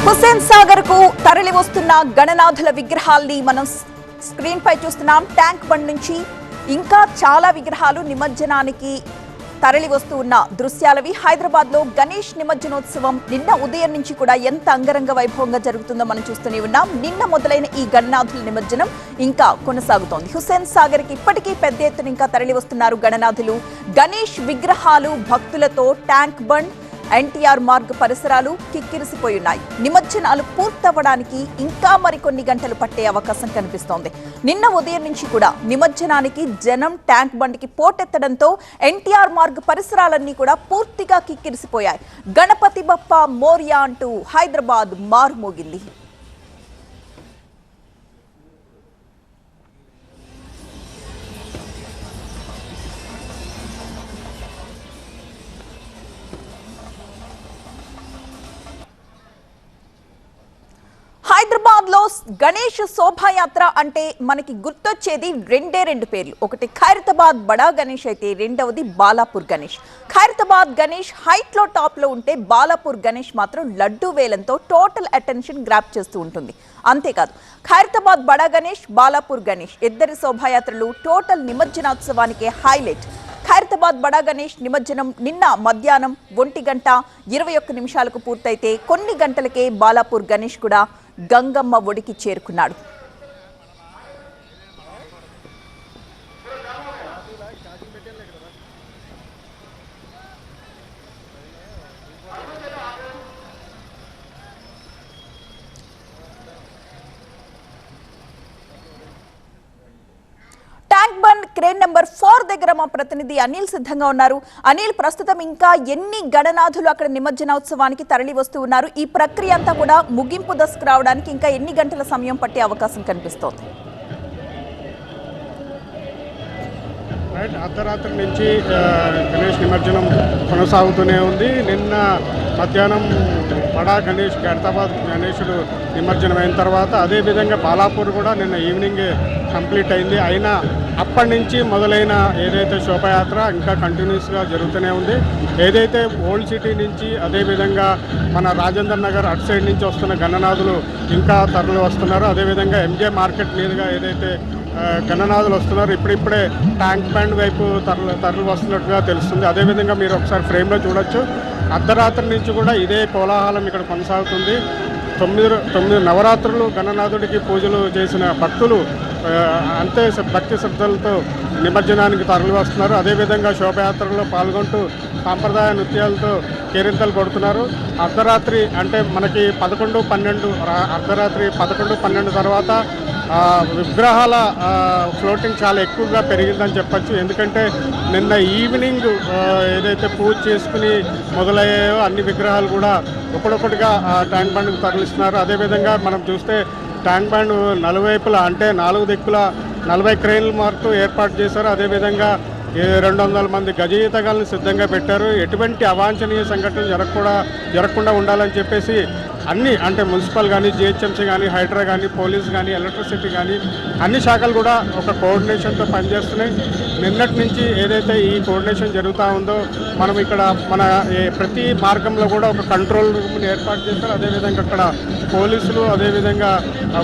హుస్సేన్ సాగర్ కు తరలి వస్తున్న గణనాథుల విగ్రహాల్ని మనం స్క్రీన్ పై చూస్తున్నాం. ట్యాంక్ బండ్ నుంచి ఇంకా చాలా విగ్రహాలు నిమజ్జనానికి తరలి వస్తూ ఉన్న దృశ్యాలవి. హైదరాబాద్ లో గణేష్ నిమజ్జనోత్సవం నిన్న ఉదయం నుంచి కూడా ఎంత అంగరంగ వైభవంగా జరుగుతుందో మనం చూస్తూనే ఉన్నాం. నిన్న మొదలైన ఈ గణనాథుల నిమజ్జనం ఇంకా కొనసాగుతోంది. హుస్సేన్ సాగర్ కి ఇప్పటికీ పెద్ద ఎత్తున ఇంకా తరలి వస్తున్నారు గణనాథులు. గణేష్ విగ్రహాలు భక్తులతో ట్యాంక్ బండ్ ఎన్టీఆర్ మార్గ్ పరిసరాలు కిక్కిరిసిపోయి ఉన్నాయి. నిమజ్జనాలు పూర్తవడానికి ఇంకా మరికొన్ని గంటలు పట్టే అవకాశం కనిపిస్తోంది. నిన్న ఉదయం నుంచి కూడా నిమజ్జనానికి జనం ట్యాంక్ బండ్కి పోటెత్తడంతో ఎన్టీఆర్ మార్గ్ పరిసరాలన్నీ కూడా పూర్తిగా కిక్కిరిసిపోయాయి. గణపతి బప్ప మోరియా అంటూ హైదరాబాద్ మారుమోగింది. హైదరాబాద్ లో గణేష్ శోభాయాత్ర అంటే మనకి గుర్తొచ్చేది రెండు పేర్లు. ఒకటి ఖైరతాబాద్ బడా గణేష్ అయితే రెండవది బాలాపూర్ గణేష్. ఖైరతాబాద్ గణేష్ హైట్ లో టాప్ లో ఉంటే బాలాపూర్ గణేష్ మాత్రం లడ్డు వేలంతో టోటల్ అటెన్షన్ గ్రాప్ చేస్తూ ఉంటుంది. అంతేకాదు ఖైరతాబాద్ బడా గణేష్, బాలాపూర్ గణేష్ ఇద్దరి శోభాయాత్రలు టోటల్ నిమజ్జనోత్సవానికే హైలైట్. ఖైరతాబాద్ బడా గణేష్ నిమజ్జనం నిన్న మధ్యాహ్నం 1:21 పూర్తయితే కొన్ని గంటలకే బాలాపూర్ గణేష్ కూడా గంగమ్మ ఒడికి చేరుకున్నాడు. ట్యాంక్ బండ్ క్రేన్ నెంబర్ 4 దగ్గర మా ప్రతినిధి అనిల్ సిద్ధంగా ఉన్నారు. అనిల్, ప్రస్తుతం ఇంకా ఎన్ని గణనాథులు అక్కడ నిమజ్జనోత్సవానికి తరలి వస్తూ ఉన్నారు? ఈ ప్రక్రియ అంతా కూడా ముగింపు దశకు రావడానికి ఇంకా ఎన్ని గంటల సమయం పట్టే అవకాశం కనిపిస్తోంది? అర్ధరాత్రి నుంచి గణేష్ నిమజ్జనం కొనసాగుతూనే ఉంది. నిన్న మధ్యాహ్నం బడా గణేష్ ఖైరతాబాద్ గణేశుడు నిమజ్జనం అయిన తర్వాత అదేవిధంగా బాలాపూర్ కూడా నిన్న ఈవినింగ్ కంప్లీట్ అయింది. అయినా అప్పటి నుంచి మొదలైన ఏదైతే శోభాయాత్ర ఇంకా కంటిన్యూస్గా జరుగుతూనే ఉంది. ఏదైతే ఓల్డ్ సిటీ నుంచి అదేవిధంగా మన రాజేందర్ నగర్ అటు సైడ్ నుంచి వస్తున్న గణనాథులు ఇంకా తరలి వస్తున్నారు. అదేవిధంగా ఎంజే మార్కెట్ మీదుగా ఏదైతే గణనాథులు వస్తున్నారు, ఇప్పుడిప్పుడే ట్యాంక్ బండ్ వైపు తరలి వస్తున్నట్టుగా తెలుస్తుంది. అదేవిధంగా మీరు ఒకసారి ఫ్రేమ్లో చూడొచ్చు, అర్ధరాత్రి నుంచి కూడా ఇదే కోలాహలం ఇక్కడ కొనసాగుతుంది. 9 నవరాత్రులు గణనాథుడికి పూజలు చేసిన భక్తులు అంతే భక్తి శ్రద్ధలతో నిమజ్జనానికి తరలి వస్తున్నారు. అదేవిధంగా శోభయాత్రలో పాల్గొంటూ సాంప్రదాయ నృత్యాలతో కేరింతలు కొడుతున్నారు. అర్ధరాత్రి అంటే మనకి 11-12 అర్ధరాత్రి 11-12 తర్వాత విగ్రహాల ఫ్లోటింగ్ చాలా ఎక్కువగా పెరిగిందని చెప్పచ్చు. ఎందుకంటే నిన్న ఈవినింగ్ ఏదైతే పూజ చేసుకుని మొదలయ్యాయో అన్ని విగ్రహాలు కూడా ఒకటొకటిగా ట్యాంక్ బండ్కి తరలిస్తున్నారు. అదేవిధంగా మనం చూస్తే ట్యాంక్ బండ్ నలువైపులా అంటే 4 దిక్కుల 40 క్రేన్ల మార్కు ఏర్పాటు చేశారు. అదేవిధంగా 200 మంది గజయితగాలను సిద్ధంగా పెట్టారు. ఎటువంటి అవాంఛనీయ సంఘటనలు జరగకుండా ఉండాలని చెప్పేసి అన్ని అంటే మున్సిపల్ కానీ, జిహెచ్ఎంసీ కానీ, హైడ్రా కానీ, పోలీస్ కానీ, ఎలక్ట్రిసిటీ కానీ అన్ని శాఖలు కూడా ఒక కోఆర్డినేషన్తో పనిచేస్తున్నాయి. నిన్నటి నుంచి ఏదైతే ఈ కోఆర్డినేషన్ జరుగుతూ ఉందో మనం ఇక్కడ మన ప్రతి మార్గంలో కూడా ఒక కంట్రోల్ రూమ్ని ఏర్పాటు చేస్తారు. అదేవిధంగా అక్కడ పోలీసులు అదేవిధంగా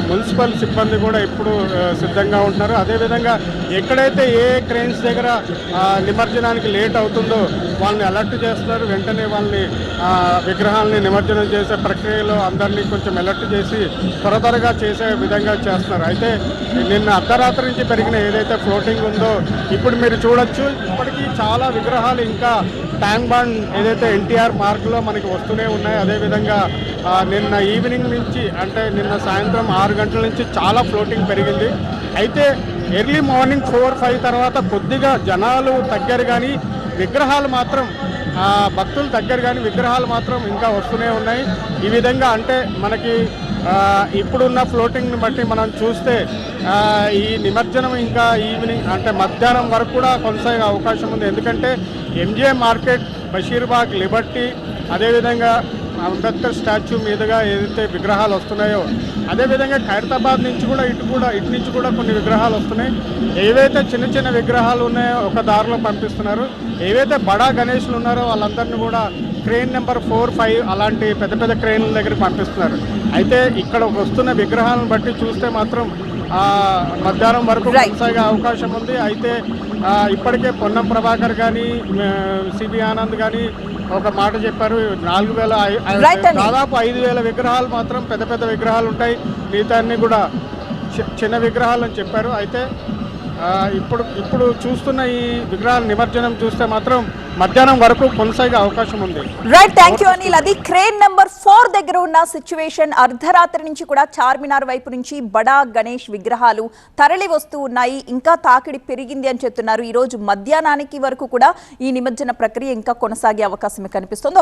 మున్సిపల్ సిబ్బంది కూడా ఇప్పుడు సిద్ధంగా ఉంటున్నారు. అదేవిధంగా ఎక్కడైతే ఏ క్రెయిన్స్ దగ్గర నిమజ్జనానికి లేట్ అవుతుందో వాళ్ళని అలర్ట్ చేస్తున్నారు. వెంటనే వాళ్ళని విగ్రహాలని నిమజ్జనం చేసే ప్రక్రియలో అందరినీ కొంచెం అలర్ట్ చేసి త్వరగా చేసే విధంగా చేస్తున్నారు. అయితే నిన్న అర్ధరాత్రి నుంచి పెరిగిన ఏదైతే ఫ్లోటింగ్ ఉందో ఇప్పుడు మీరు చూడొచ్చు, ఇప్పటికీ చాలా విగ్రహాలు ఇంకా ట్యాంక్ బండ్ ఏదైతే ఎన్టీఆర్ మార్గ్లో మనకి వస్తూనే ఉన్నాయి. అదేవిధంగా నిన్న ఈవినింగ్ నుంచి అంటే నిన్న సాయంత్రం 6 గంటల నుంచి చాలా ఫ్లోటింగ్ పెరిగింది. అయితే ఎర్లీ మార్నింగ్ 4-5 తర్వాత కొద్దిగా జనాలు తగ్గారు, కానీ విగ్రహాలు మాత్రం భక్తులు తగ్గారు, కానీ విగ్రహాలు మాత్రం ఇంకా వస్తూనే ఉన్నాయి. ఈ విధంగా అంటే మనకి ఇప్పుడున్న ఫ్లోటింగ్ని బట్టి మనం చూస్తే ఈ నిమజ్జనం ఇంకా ఈవినింగ్ అంటే మధ్యాహ్నం వరకు కూడా కొనసాగే అవకాశం ఉంది. ఎందుకంటే ఎంజే మార్కెట్, బషీర్బాగ్, లిబర్టీ, అదేవిధంగా అంబేద్కర్ స్టాచ్యూ మీదుగా ఏదైతే విగ్రహాలు వస్తున్నాయో అదేవిధంగా ఖైరతాబాద్ నుంచి కూడా ఇటు నుంచి కూడా కొన్ని విగ్రహాలు వస్తున్నాయి. ఏవైతే చిన్న చిన్న విగ్రహాలు ఉన్నాయో ఒక దారిలో పంపిస్తున్నారు. ఏవైతే బడా గణేష్లు ఉన్నారో వాళ్ళందరినీ కూడా క్రెయిన్ నెంబర్ 4, 5 అలాంటి పెద్ద పెద్ద క్రెయిన్ల దగ్గరికి పంపిస్తున్నారు. అయితే ఇక్కడ వస్తున్న విగ్రహాలను బట్టి చూస్తే మాత్రం మధ్యాహ్నం వరకు కొనసాగే అవకాశం ఉంది. అయితే ఇప్పటికే పొన్నం ప్రభాకర్ కానీ సిబి ఆనంద్ కానీ ఒక మాట చెప్పారు, 4,000 దాదాపు 5,000 విగ్రహాలు మాత్రం పెద్ద పెద్ద విగ్రహాలు ఉంటాయి, మిగతా అన్ని కూడా చిన్న విగ్రహాలు అని చెప్పారు. అయితే ఇప్పుడు చూస్తున్న ఈ విగ్రహాల నిమజ్జనం చూస్తే మాత్రం మధ్యాహ్నం వరకు కొనసాగే అవకాశం ఉంది. Right, thank you Anil. అది క్రేన్ నెంబర్ 4 దగ్గర ఉన్న సిచ్యువేషన్. అర్ధరాత్రి నుంచి కూడా చార్మినార్ వైపు నుంచి బడా గణేష్ విగ్రహాలు తరలి వస్తూ ఉన్నాయి. ఇంకా తాకిడి పెరిగింది అని చెప్తున్నారు. ఈ రోజు మధ్యాహ్నానికి వరకు కూడా ఈ నిమజ్జన ప్రక్రియ ఇంకా కొనసాగే అవకాశం కనిపిస్తుంది.